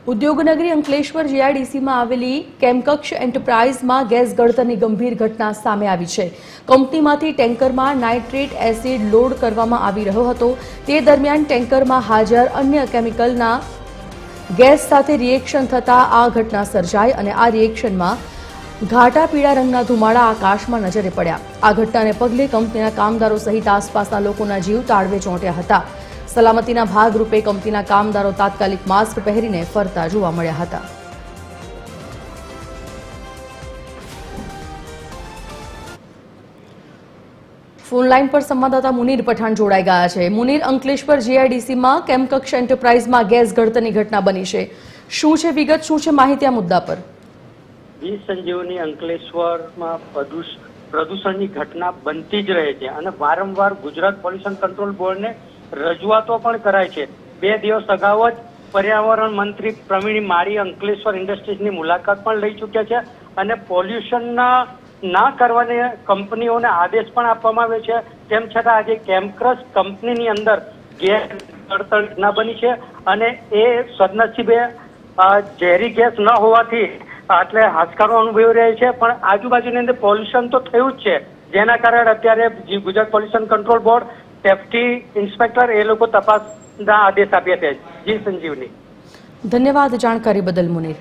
ઉદ્યોગનગરી અંકલેશ્વર જીઆઈડીસીમાં આવેલી કેમકક્ષ એન્ટરપ્રાઇઝમાં ગેસ ગળતરની ગંભીર ઘટના સામે આવી છે। કંપનીમાંથી ટેન્કરમાં નાઇટ્રેટ એસિડ લોડ કરવામાં આવી રહ્યો હતો। તે દરમિયાન ટેન્કરમાં હાજર અન્ય કેમિકલના ગેસ સાથે રિએક્શન થતા આ ઘટના સર્જાઈ અને આ રિએક્શનમાં ઘાટા પીળા રંગના ધુમાડા આકાશમાં નજરે પડ્યા। આ ઘટનાને પગલે કંપનીના કામદારો સહિત આસપાસના લોકોના જીવ તાળવે ચોંટ્યા હતા। સલામતીના ભાગરૂપે કંપનીના કામદારો તાત્કાલિક માસ્ક પહેરીને ફરતા જોવા મળ્યા હતા। ફોન લાઈન પર સંવાદદાતા મુનીર પઠાણ જોડાઈ ગયા છે। મુનીર, અંકલેશ્વર જીઆઈડીસીમાં કેમકક્ષ એન્ટરપ્રાઇઝમાં ગેસ ગળતરની ઘટના બની છે, શું છે વિગત, શું છે માહિતી આ મુદ્દા પર? જી સંજીવની, અંકલેશ્વરમાં પ્રદૂષણની ઘટના બનતી જ રહે છે અને વારંવાર ગુજરાત પોલ્યુશન કંટ્રોલ બોર્ડને રજૂઆતો પણ કરાય છે। 2 દિવસ અગાઉ જ પર્યાવરણ મંત્રી પ્રવીણ માળી અંકલેશ્વર ઇન્ડસ્ટ્રીઝની મુલાકાત પણ લઈ ચૂક્યા છે અને પોલ્યુશનના ના કરવાની કંપનીઓને આદેશ પણ આપવામાં આવ્યો છે। તેમ છતાં આજે કેમક્રશ કંપનીની અંદર ગેસ ઘટના બની છે અને એ સદનસીબે ઝેરી ગેસ ન હોવાથી એટલે હાશકારો અનુભવી રહે છે, પણ આજુબાજુની અંદર પોલ્યુશન તો થયું જ છે, જેના કારણે અત્યારે Gujarat pollution control board, safety inspector એ લોકો તપાસના આદેશ આપ્યા છે। જી સંજીવની, ધન્યવાદ જાણકારી બદલ મુનીર।